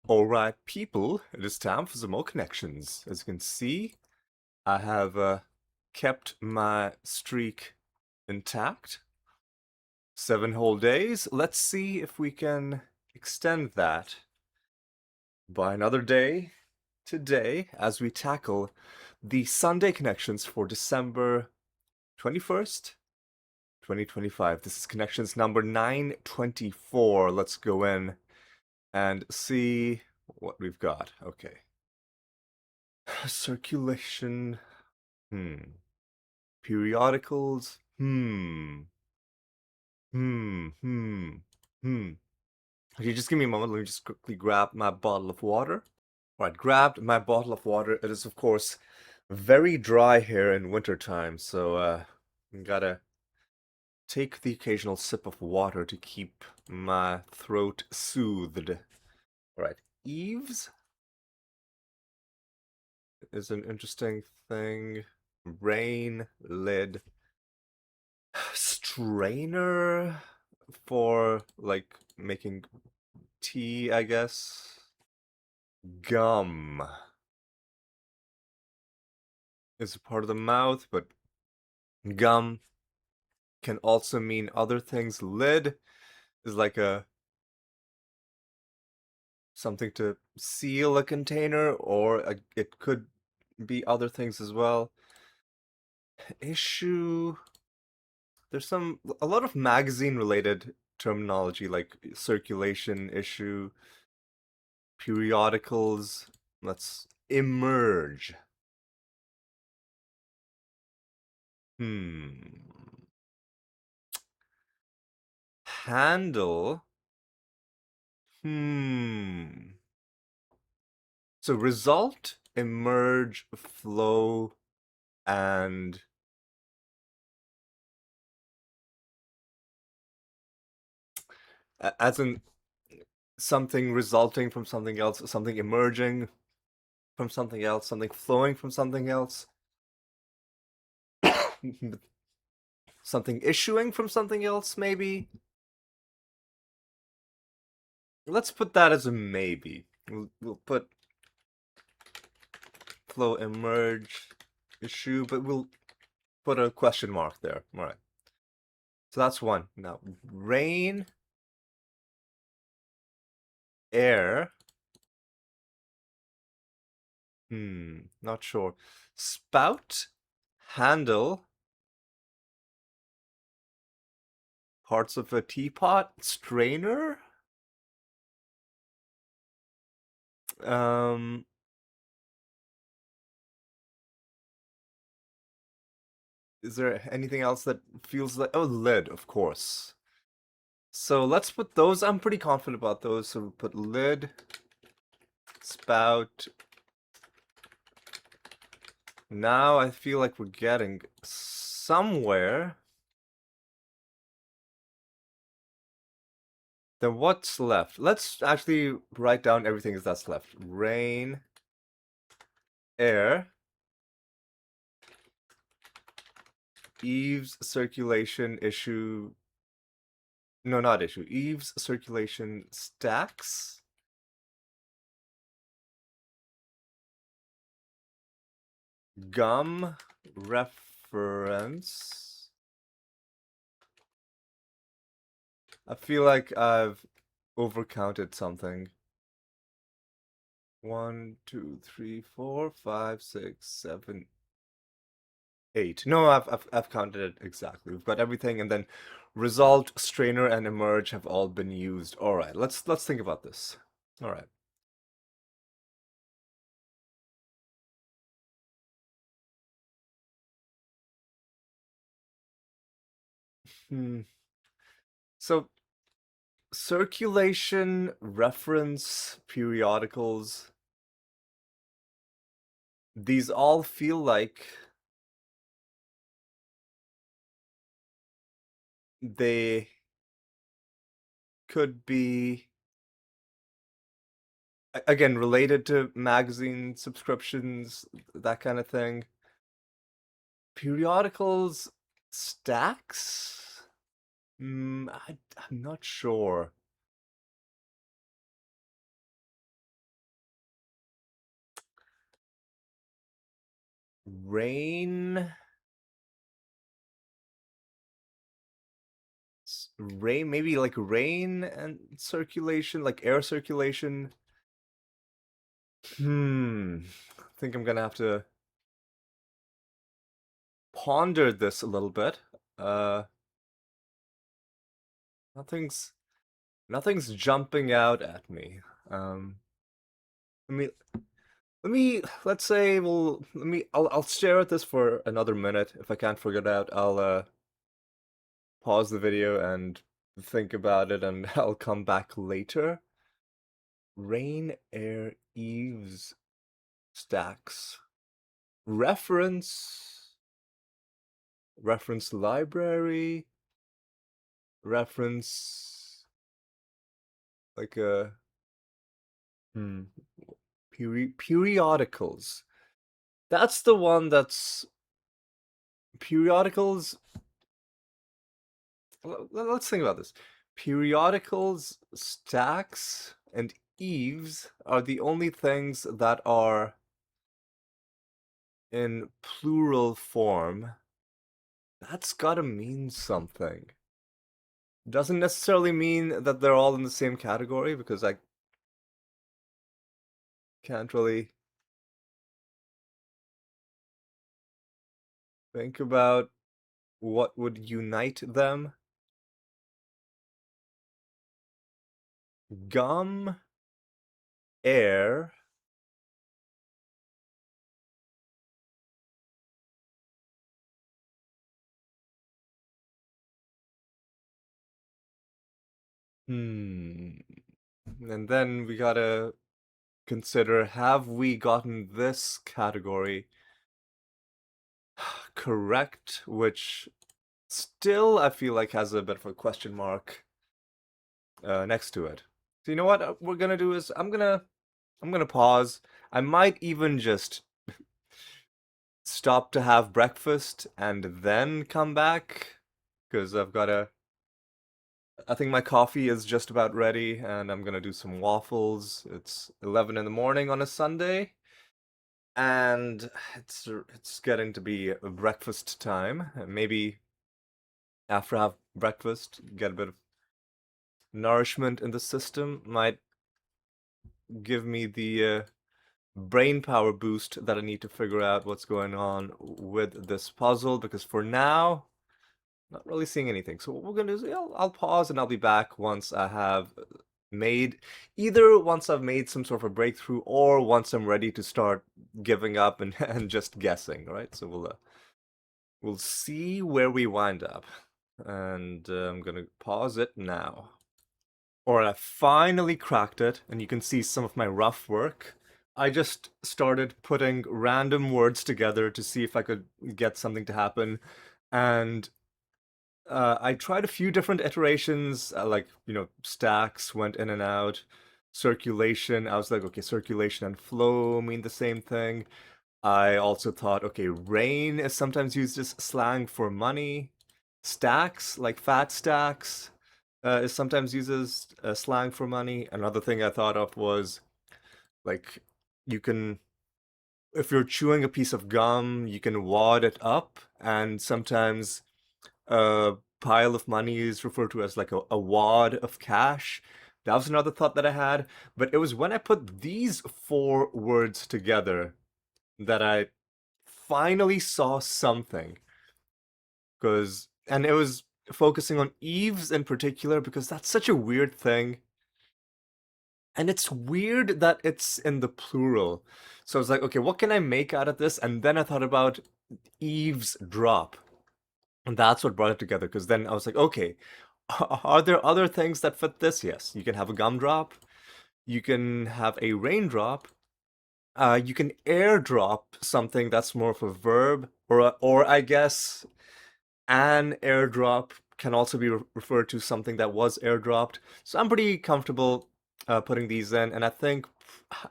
Alright, people, it is time for some more connections. As you can see, I have kept my streak intact. 7 whole days. Let's see if we can extend that by another day today as we tackle the Sunday connections for December 21st, 2025. This is connections number 924. Let's go in and see what we've got. Okay. Circulation. Periodicals. Okay, just give me a moment. Let me just quickly grab my bottle of water. All right, grabbed my bottle of water. It is, of course, very dry here in wintertime, so gotta take the occasional sip of water to keep my throat soothed. All right, eaves is an interesting thing. Rain, lid. Strainer for like making tea, I guess. Gum is a part of the mouth, but gum can also mean other things. Lid is like a something to seal a container, or it could be other things as well. Issue. There's a lot of magazine related terminology like circulation issue, periodicals. Let's emerge. Handle. So result, emerge, flow, and as in something resulting from something else, something emerging from something else, something flowing from something else, something issuing from something else, maybe. Let's put that as a maybe. We'll put flow, emerge, issue, but we'll put a question mark there. All right. So that's one. Now, rain, air. Not sure. Spout, handle, parts of a teapot, strainer. Um, is there anything else that feels like, oh, lid, of course. So let's put those. I'm pretty confident about those. So we'll put lid, spout. Now I feel like we're getting somewhere. Then what's left? Let's actually write down everything that's left. Rain, air, eaves, circulation, issue. No, not issue. Eaves, circulation, stacks. Gum, reference. I feel like I've overcounted something. 1, 2, 3, 4, 5, 6, 7, 8. No, I've counted it exactly. We've got everything, and then result, strainer, and emerge have all been used. All right, let's think about this. All right. So circulation, reference, periodicals. These all feel like they could be again related to magazine subscriptions, that kind of thing. Periodicals, stacks. I'm not sure. Rain. Rain, maybe like rain and circulation, like air circulation. I think I'm gonna have to ponder this a little bit. Uh, nothing's nothing's jumping out at me. Um, let me let's say I'll stare at this for another minute. If I can't figure it out, I'll pause the video and think about it, and I'll come back later. Rain, air, eaves, stacks. Reference library, reference like a hmm, periodicals. That's the one that's periodicals. Let's think about this. Periodicals, stacks, and eaves are the only things that are in plural form. That's gotta mean something. Doesn't necessarily mean that they're all in the same category, because I can't really think about what would unite them. Gum, air, hmm. And then we gotta consider, have we gotten this category correct, which still I feel like has a bit of a question mark next to it. So you know what we're gonna do is I'm gonna pause. I might even just stop to have breakfast and then come back, because I think my coffee is just about ready, and I'm gonna do some waffles. It's 11 in the morning on a Sunday, and it's getting to be a breakfast time. Maybe after I have breakfast, get a bit of nourishment in the system, might give me the brain power boost that I need to figure out what's going on with this puzzle, because for now, not really seeing anything. So what we're gonna do is I'll pause and I'll be back once I have once I've made some sort of a breakthrough, or once I'm ready to start giving up and and just guessing, right? So we'll see where we wind up, and I'm gonna pause it now. Or I finally cracked it, and you can see some of my rough work. I just started putting random words together to see if I could get something to happen, and I tried a few different iterations, like, stacks went in and out. Circulation, I was like, okay, circulation and flow mean the same thing. I also thought, okay, rain is sometimes used as slang for money. Stacks, like fat stacks, is sometimes used as slang for money. Another thing I thought of was, like, you can, if you're chewing a piece of gum, you can wad it up, and sometimes a pile of money is referred to as like a wad of cash. That was another thought that I had, but it was when I put these four words together that I finally saw something. And it was focusing on eaves in particular, because that's such a weird thing. And it's weird that it's in the plural. So I was like, okay, what can I make out of this? And then I thought about eavesdrop. And that's what brought it together, because then I was like, okay, are there other things that fit this? Yes, you can have a gumdrop, you can have a raindrop, you can airdrop something that's more of a verb, or I guess an airdrop can also be referred to something that was airdropped. So I'm pretty comfortable putting these in, and I think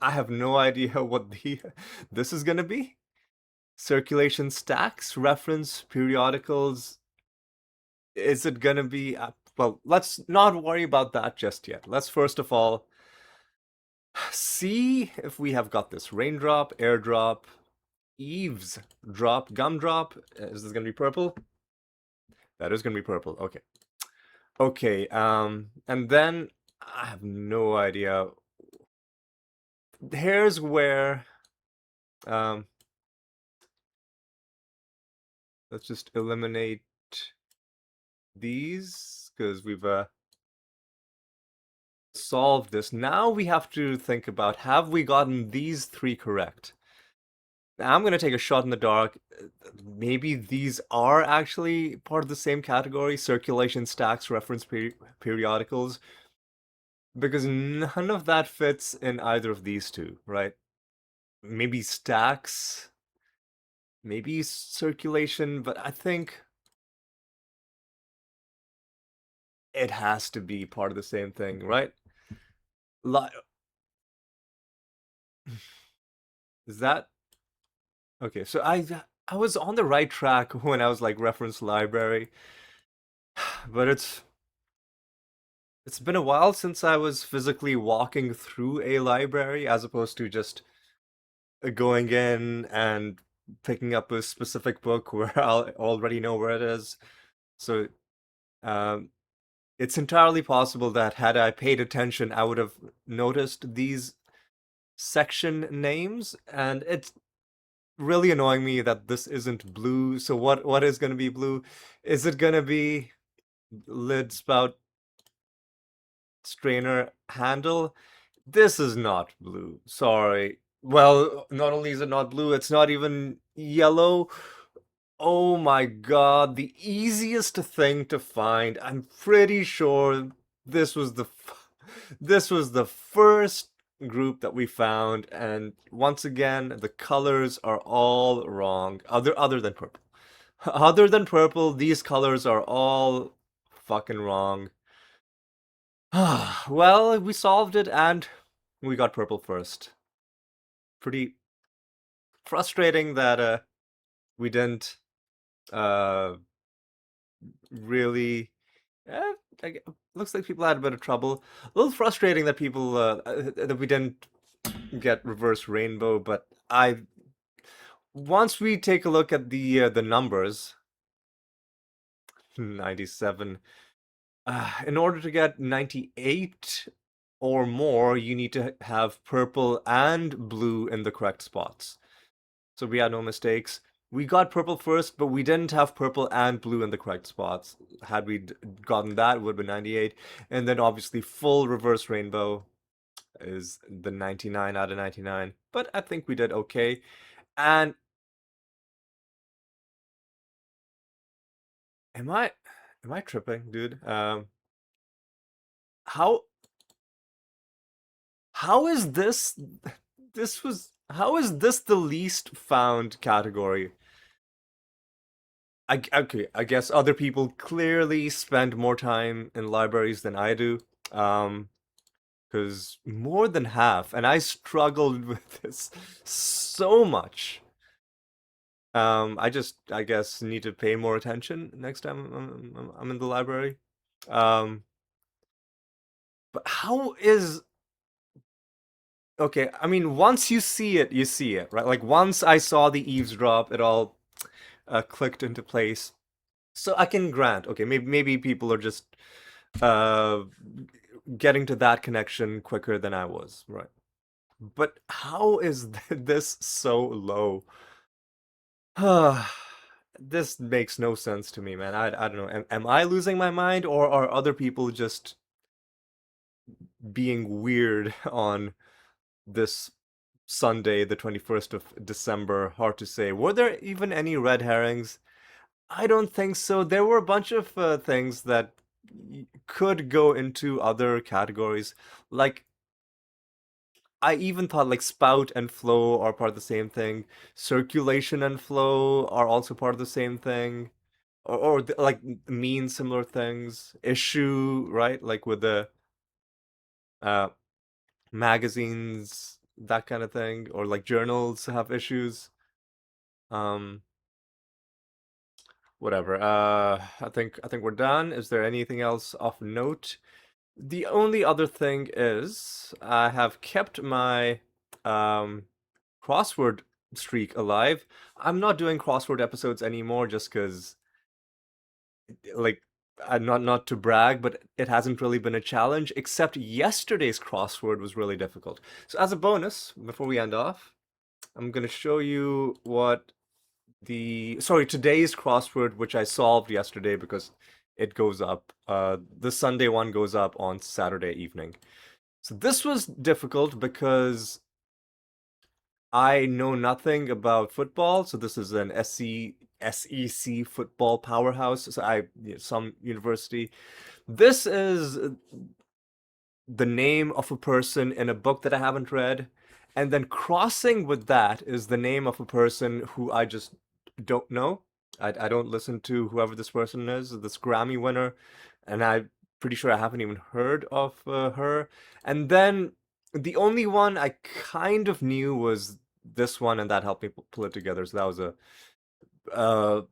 I have no idea what this is gonna be. Circulation stacks, reference periodicals. Is it gonna be well, let's not worry about that just yet. Let's first of all see if we have got this raindrop, airdrop, eavesdrop, gumdrop. Is this gonna be purple? That is gonna be purple. Okay. Okay. And then I have no idea. Here's where um let's just eliminate these because we've solved this. Now we have to think about, have we gotten these three correct? Now I'm gonna take a shot in the dark. Maybe these are actually part of the same category, circulation stacks, reference periodicals, because none of that fits in either of these two, right? Maybe stacks, maybe circulation, but I think it has to be part of the same thing, right? Li is that okay? So I was on the right track when I was like reference library, but it's been a while since I was physically walking through a library as opposed to just going in and picking up a specific book where I'll already know where it is. So um, it's entirely possible that had I paid attention, I would have noticed these section names, and it's really annoying me that this isn't blue. So what is going to be blue? Is it going to be lid, spout, strainer, handle? This is not blue. Sorry. Well, not only is it not blue, it's not even yellow. Oh my God, the easiest thing to find. I'm pretty sure this was this was the first group that we found, and once again, the colors are all wrong. Other than purple. Other than purple, these colors are all fucking wrong. Well, we solved it and we got purple first. Pretty frustrating that we didn't uh really looks like people had a bit of trouble. A little frustrating that people that we didn't get reverse rainbow, but I once we take a look at the numbers, 97. In order to get 98 or more, you need to have purple and blue in the correct spots. So we had no mistakes. We got purple first, but we didn't have purple and blue in the correct spots. Had we gotten that, it would have been 98. And then obviously full reverse rainbow is the 99 out of 99. But I think we did okay. And am I tripping, dude? How how is this how is this the least found category? Okay, I guess other people clearly spend more time in libraries than I do. Because more than half, and I struggled with this so much. I guess, need to pay more attention next time I'm in the library. Um, but how is okay? I mean, once you see it, right? Like once I saw the eavesdrop, it all clicked into place. So I can grant, okay, maybe people are just uh getting to that connection quicker than I was, right? But how is this so low? This makes no sense to me, man. I don't know. Am I losing my mind, or are other people just being weird on this Sunday, the 21st of December? Hard to say. Were there even any red herrings? I don't think so. There were a bunch of things that could go into other categories. Like, I even thought like spout and flow are part of the same thing. Circulation and flow are also part of the same thing. Like mean similar things. Issue, right? Like with the uh magazines, that kind of thing. Or like journals have issues. Um, whatever. I think we're done. Is there anything else of note? The only other thing is I have kept my crossword streak alive. I'm not doing crossword episodes anymore just because, like, not to brag, but it hasn't really been a challenge, except yesterday's crossword was really difficult. So as a bonus, before we end off, I'm going to show you what today's crossword, which I solved yesterday because it goes up. The Sunday one goes up on Saturday evening. So this was difficult because I know nothing about football. So this is an SEC football powerhouse. So some university. This is the name of a person in a book that I haven't read. And then crossing with that is the name of a person who I just don't know. I don't listen to whoever this person is, this Grammy winner, and I'm pretty sure I haven't even heard of her. And then the only one I kind of knew was this one, and that helped me pull it together. So that was uh,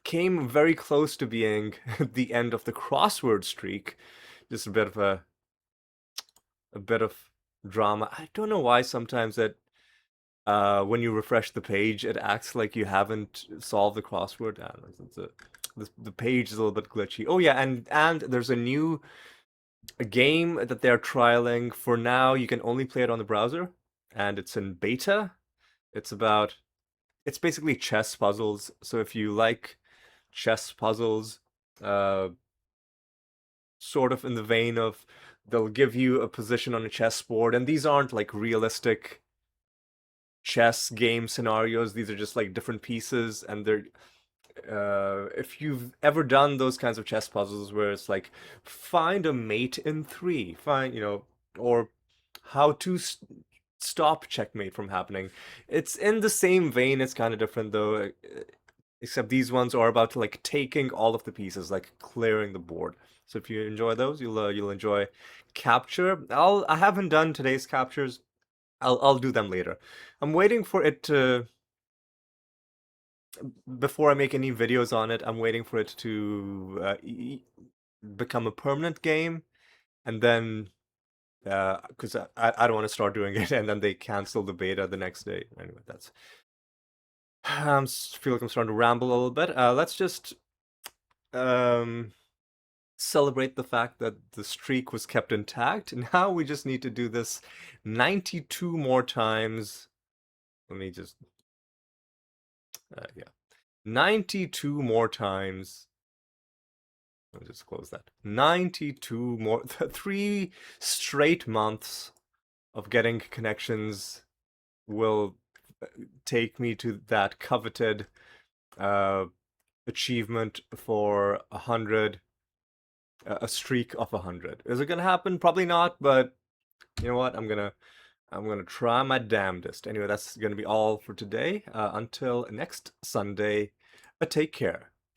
came very close to being the end of the crossword streak. Just a bit of drama. I don't know why sometimes that when you refresh the page, it acts like you haven't solved the crossword. I don't know, the page is a little bit glitchy. Oh yeah, and there's a game that they're trialing. For now, you can only play it on the browser, and it's in beta. It's about it's basically chess puzzles. So if you like chess puzzles, uh, sort of in the vein of they'll give you a position on a chessboard, and these aren't like realistic chess game scenarios. These are just like different pieces, and they're if you've ever done those kinds of chess puzzles where it's like find a mate in three, find or how to stop checkmate from happening. It's in the same vein. It's kind of different though, except these ones are about like taking all of the pieces, like clearing the board. So if you enjoy those, you'll enjoy capture. I haven't done today's captures. I'll do them later. I'm waiting for it to before I make any videos on it. I'm waiting for it to become a permanent game, and then because I don't want to start doing it and then they cancel the beta the next day. Anyway, that's feel like I'm starting to ramble a little bit. Let's just um celebrate the fact that the streak was kept intact. Now we just need to do this 92 more times. Let me just yeah, 92 more times. Let me just close that. 92 more, 3 straight months of getting connections will take me to that coveted uh, achievement for 100, a streak of 100. Is it gonna happen? Probably not, but you know what? I'm gonna try my damnedest. Anyway, that's gonna be all for today. Until next Sunday, take care.